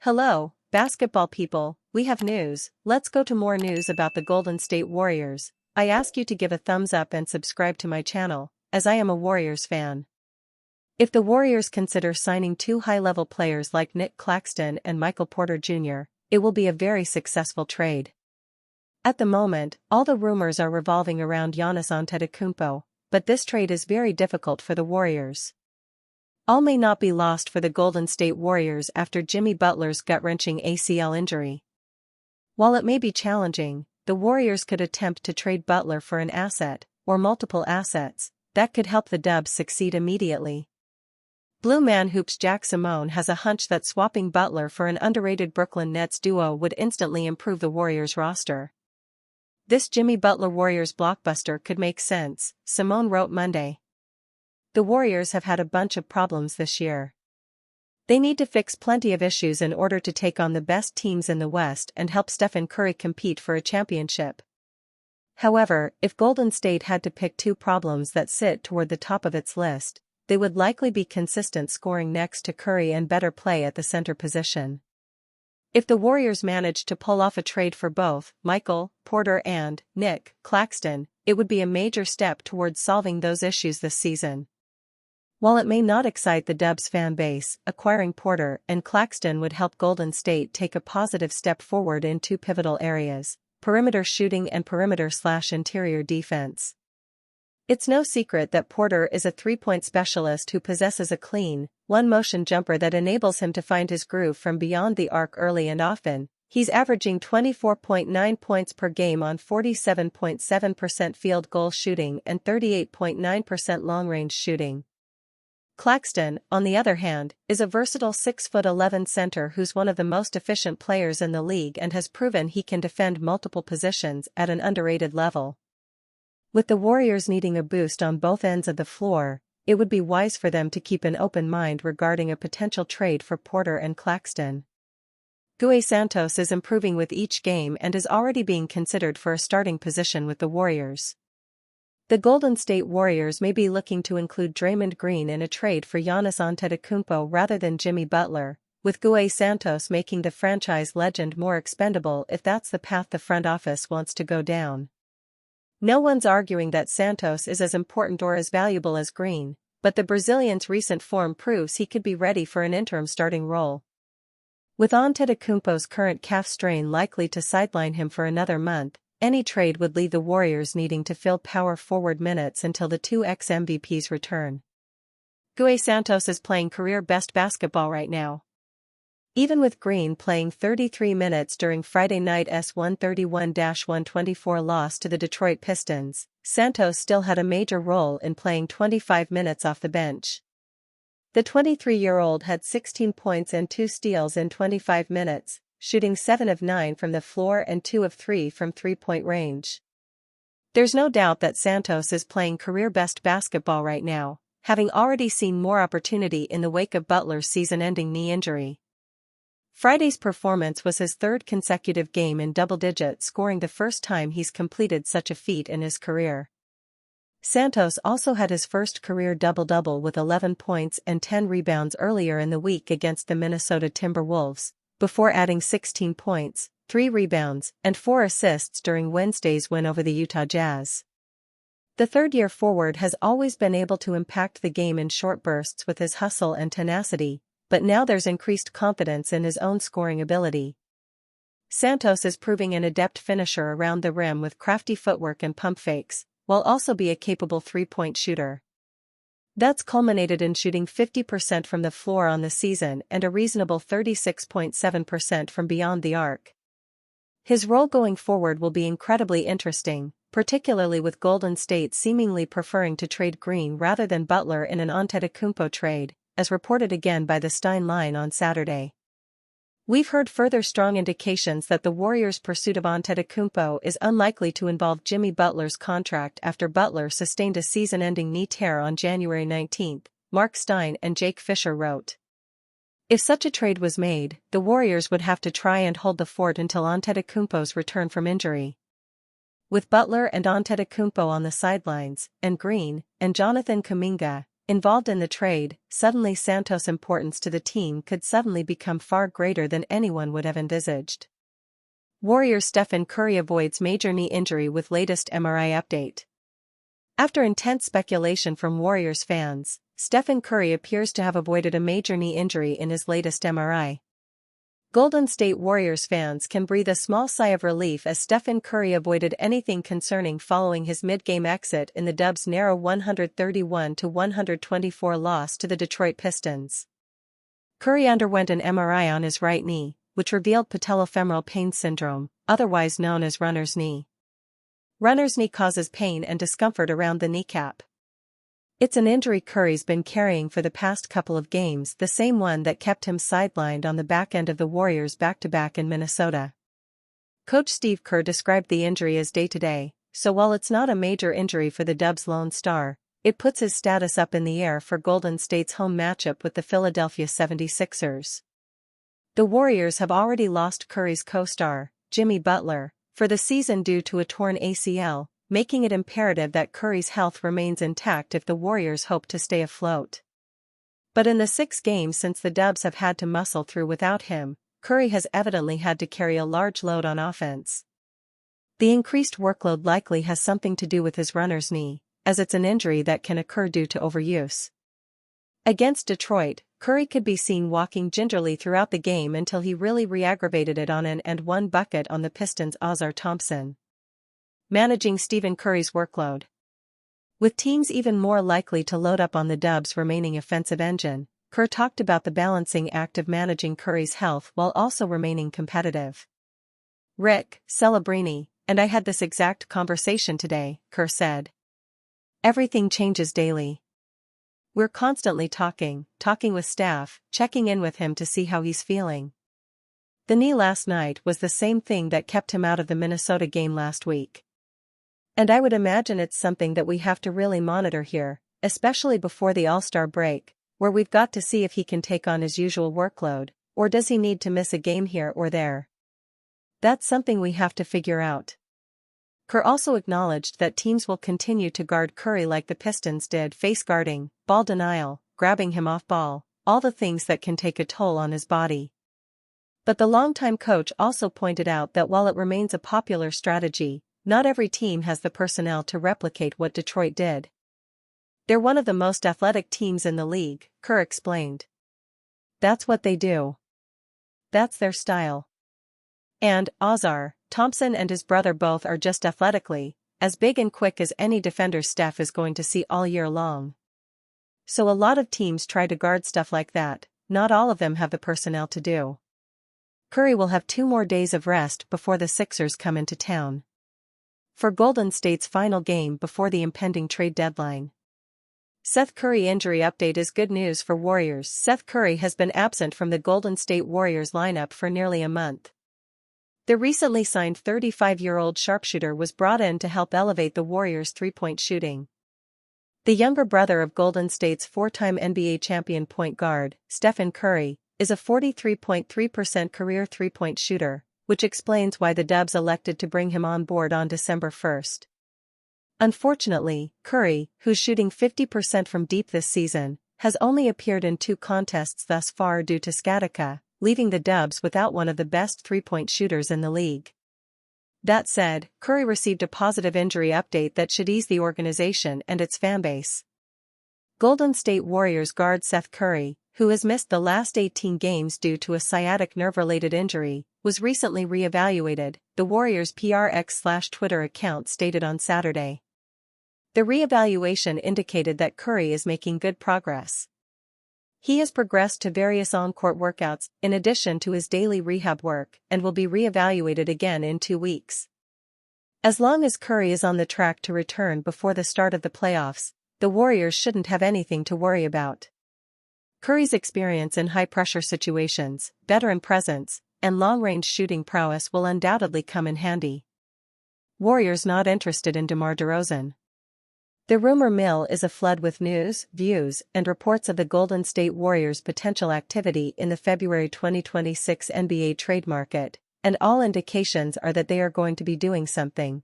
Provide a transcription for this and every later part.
Hello, basketball people, we have news. Let's go to more news about the Golden State Warriors. I ask you to give a thumbs up and subscribe to my channel, as I am a Warriors fan. If the Warriors consider signing two high-level players like Nick Claxton and Michael Porter Jr., it will be a very successful trade. At the moment, all the rumors are revolving around Giannis Antetokounmpo, but this trade is very difficult for the Warriors. All may not be lost for the Golden State Warriors after Jimmy Butler's gut-wrenching ACL injury. While it may be challenging, the Warriors could attempt to trade Butler for an asset, or multiple assets, that could help the Dubs succeed immediately. Blue Man Hoops Jack Simone has a hunch that swapping Butler for an underrated Brooklyn Nets duo would instantly improve the Warriors roster. This Jimmy Butler Warriors blockbuster could make sense, Simone wrote Monday. The Warriors have had a bunch of problems this year. They need to fix plenty of issues in order to take on the best teams in the West and help Stephen Curry compete for a championship. However, if Golden State had to pick two problems that sit toward the top of its list, they would likely be consistent scoring next to Curry and better play at the center position. If the Warriors managed to pull off a trade for both Michael Porter and Nick Claxton, it would be a major step towards solving those issues this season. While it may not excite the Dubs fan base, acquiring Porter and Claxton would help Golden State take a positive step forward in two pivotal areas: perimeter shooting and perimeter/interior defense. It's no secret that Porter is a three-point specialist who possesses a clean, one-motion jumper that enables him to find his groove from beyond the arc early and often. He's averaging 24.9 points per game on 47.7% field goal shooting and 38.9% long-range shooting. Claxton, on the other hand, is a versatile 6'11" center who's one of the most efficient players in the league and has proven he can defend multiple positions at an underrated level. With the Warriors needing a boost on both ends of the floor, it would be wise for them to keep an open mind regarding a potential trade for Porter and Claxton. Guy Santos is improving with each game and is already being considered for a starting position with the Warriors. The Golden State Warriors may be looking to include Draymond Green in a trade for Giannis Antetokounmpo rather than Jimmy Butler, with Guy Santos making the franchise legend more expendable if that's the path the front office wants to go down. No one's arguing that Santos is as important or as valuable as Green, but the Brazilian's recent form proves he could be ready for an interim starting role. With Antetokounmpo's current calf strain likely to sideline him for another month, any trade would leave the Warriors needing to fill power forward minutes until the two ex-MVPs return. Guy Santos is playing career-best basketball right now. Even with Green playing 33 minutes during Friday night's 131-124 loss to the Detroit Pistons, Santos still had a major role in playing 25 minutes off the bench. The 23-year-old had 16 points and 2 steals in 25 minutes, shooting 7 of 9 from the floor and 2 of 3 from three-point range. There's no doubt that Santos is playing career-best basketball right now, having already seen more opportunity in the wake of Butler's season-ending knee injury. Friday's performance was his third consecutive game in double digits, scoring the first time he's completed such a feat in his career. Santos also had his first career double-double with 11 points and 10 rebounds earlier in the week against the Minnesota Timberwolves, before adding 16 points, 3 rebounds, and 4 assists during Wednesday's win over the Utah Jazz. The third-year forward has always been able to impact the game in short bursts with his hustle and tenacity, but now there's increased confidence in his own scoring ability. Santos is proving an adept finisher around the rim with crafty footwork and pump fakes, while also be a capable three-point shooter. That's culminated in shooting 50% from the floor on the season and a reasonable 36.7% from beyond the arc. His role going forward will be incredibly interesting, particularly with Golden State seemingly preferring to trade Green rather than Butler in an Antetokounmpo trade, as reported again by the Stein line on Saturday. We've heard further strong indications that the Warriors' pursuit of Antetokounmpo is unlikely to involve Jimmy Butler's contract after Butler sustained a season-ending knee tear on January 19, Mark Stein and Jake Fisher wrote. If such a trade was made, the Warriors would have to try and hold the fort until Antetokounmpo's return from injury. With Butler and Antetokounmpo on the sidelines, and Green and Jonathan Kuminga, involved in the trade, suddenly Santos' importance to the team could suddenly become far greater than anyone would have envisaged. Warriors' Stephen Curry avoids major knee injury with latest MRI update. After intense speculation from Warriors fans, Stephen Curry appears to have avoided a major knee injury in his latest MRI. Golden State Warriors fans can breathe a small sigh of relief as Stephen Curry avoided anything concerning following his mid-game exit in the Dubs' narrow 131-124 loss to the Detroit Pistons. Curry underwent an MRI on his right knee, which revealed patellofemoral pain syndrome, otherwise known as runner's knee. Runner's knee causes pain and discomfort around the kneecap. It's an injury Curry's been carrying for the past couple of games, the same one that kept him sidelined on the back end of the Warriors' back-to-back in Minnesota. Coach Steve Kerr described the injury as day-to-day, so while it's not a major injury for the Dubs' lone star, it puts his status up in the air for Golden State's home matchup with the Philadelphia 76ers. The Warriors have already lost Curry's co-star, Jimmy Butler, for the season due to a torn ACL, making it imperative that Curry's health remains intact if the Warriors hope to stay afloat. But in the 6 games since the Dubs have had to muscle through without him, Curry has evidently had to carry a large load on offense. The increased workload likely has something to do with his runner's knee, as it's an injury that can occur due to overuse. Against Detroit, Curry could be seen walking gingerly throughout the game until he really re-aggravated it on an and-one bucket on the Pistons' Ausar Thompson. Managing Stephen Curry's workload. With teams even more likely to load up on the Dubs' remaining offensive engine, Kerr talked about the balancing act of managing Curry's health while also remaining competitive. "Rick Celebrini and I had this exact conversation today," Kerr said. "Everything changes daily. We're constantly talking with staff, checking in with him to see how he's feeling." The knee last night was the same thing that kept him out of the Minnesota game last week. "And I would imagine it's something that we have to really monitor here, especially before the All-Star break, where we've got to see if he can take on his usual workload, or does he need to miss a game here or there. That's something we have to figure out." Kerr also acknowledged that teams will continue to guard Curry like the Pistons did, face guarding, ball denial, grabbing him off ball, all the things that can take a toll on his body. But the longtime coach also pointed out that while it remains a popular strategy, not every team has the personnel to replicate what Detroit did. "They're one of the most athletic teams in the league," Kerr explained. "That's what they do. That's their style. And Ausar Thompson and his brother both are just athletically as big and quick as any defender Steph is going to see all year long. So a lot of teams try to guard stuff like that, not all of them have the personnel to do." Curry will have 2 more days of rest before the Sixers come into town for Golden State's final game before the impending trade deadline. Seth Curry injury update is good news for Warriors. Seth Curry has been absent from the Golden State Warriors lineup for nearly a month. The recently signed 35-year-old sharpshooter was brought in to help elevate the Warriors' three-point shooting. The younger brother of Golden State's 4-time NBA champion point guard, Stephen Curry, is a 43.3% career three-point shooter, which explains why the Dubs elected to bring him on board on December 1. Unfortunately, Curry, who's shooting 50% from deep this season, has only appeared in 2 contests thus far due to sciatica, leaving the Dubs without one of the best three-point shooters in the league. That said, Curry received a positive injury update that should ease the organization and its fanbase. Golden State Warriors guard Seth Curry, who has missed the last 18 games due to a sciatic nerve-related injury, was recently re-evaluated, the Warriors' PRX/Twitter account stated on Saturday. The re-evaluation indicated that Curry is making good progress. He has progressed to various on-court workouts, in addition to his daily rehab work, and will be re-evaluated again in 2 weeks. As long as Curry is on the track to return before the start of the playoffs, the Warriors shouldn't have anything to worry about. Curry's experience in high-pressure situations, veteran presence, and long-range shooting prowess will undoubtedly come in handy. Warriors not interested in DeMar DeRozan. The rumor mill is aflood with news, views, and reports of the Golden State Warriors' potential activity in the February 2026 NBA trade market, and all indications are that they are going to be doing something.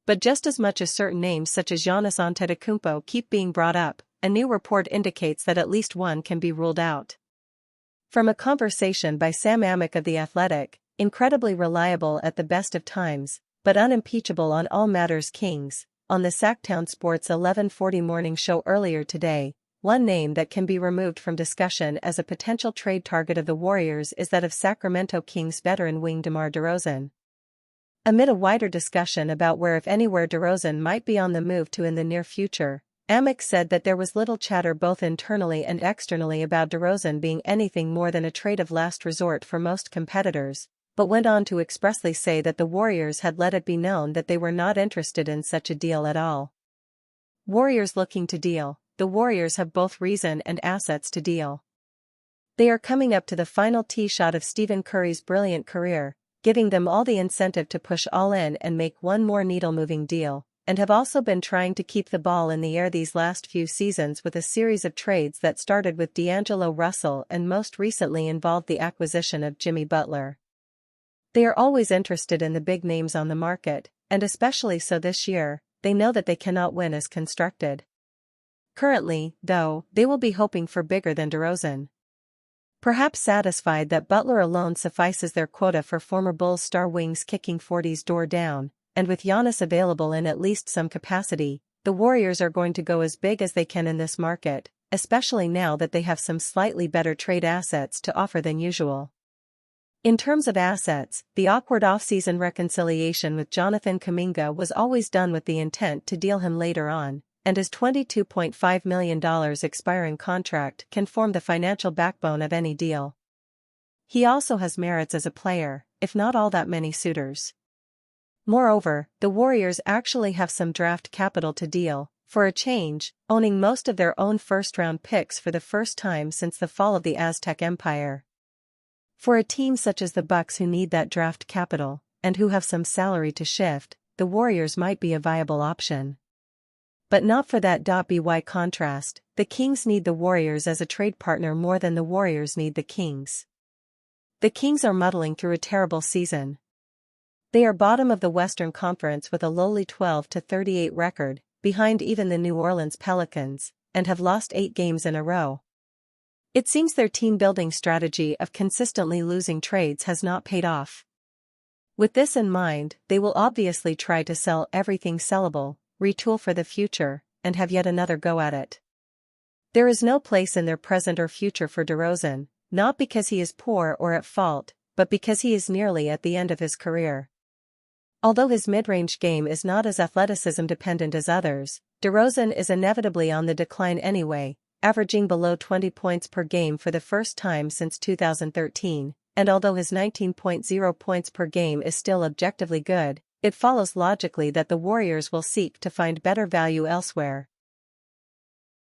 But just as much as certain names such as Giannis Antetokounmpo keep being brought up, a new report indicates that at least one can be ruled out. From a conversation by Sam Amick of The Athletic, incredibly reliable at the best of times, but unimpeachable on all matters Kings, on the Sacktown Sports 1140 morning show earlier today, one name that can be removed from discussion as a potential trade target of the Warriors is that of Sacramento Kings veteran wing DeMar DeRozan. Amid a wider discussion about where if anywhere DeRozan might be on the move to in the near future, Amick said that there was little chatter both internally and externally about DeRozan being anything more than a trade of last resort for most competitors, but went on to expressly say that the Warriors had let it be known that they were not interested in such a deal at all. Warriors looking to deal. The Warriors have both reason and assets to deal. They are coming up to the final tee shot of Stephen Curry's brilliant career, giving them all the incentive to push all in and make one more needle-moving deal, and have also been trying to keep the ball in the air these last few seasons with a series of trades that started with D'Angelo Russell and most recently involved the acquisition of Jimmy Butler. They are always interested in the big names on the market, and especially so this year. They know that they cannot win as constructed. Currently, though, they will be hoping for bigger than DeRozan. Perhaps satisfied that Butler alone suffices their quota for former Bulls star wings kicking 40's door down, and with Giannis available in at least some capacity, the Warriors are going to go as big as they can in this market, especially now that they have some slightly better trade assets to offer than usual. In terms of assets, the awkward offseason reconciliation with Jonathan Kuminga was always done with the intent to deal him later on, and his $22.5 million expiring contract can form the financial backbone of any deal. He also has merits as a player, if not all that many suitors. Moreover, the Warriors actually have some draft capital to deal, for a change, owning most of their own first-round picks for the first time since the fall of the Aztec Empire. For a team such as the Bucks who need that draft capital, and who have some salary to shift, the Warriors might be a viable option. But not for that. By contrast, the Kings need the Warriors as a trade partner more than the Warriors need the Kings. The Kings are muddling through a terrible season. They are bottom of the Western Conference with a lowly 12-38 record, behind even the New Orleans Pelicans, and have lost 8 games in a row. It seems their team-building strategy of consistently losing trades has not paid off. With this in mind, they will obviously try to sell everything sellable, retool for the future, and have yet another go at it. There is no place in their present or future for DeRozan, not because he is poor or at fault, but because he is nearly at the end of his career. Although his mid-range game is not as athleticism-dependent as others, DeRozan is inevitably on the decline anyway, averaging below 20 points per game for the first time since 2013, and although his 19.0 points per game is still objectively good, it follows logically that the Warriors will seek to find better value elsewhere.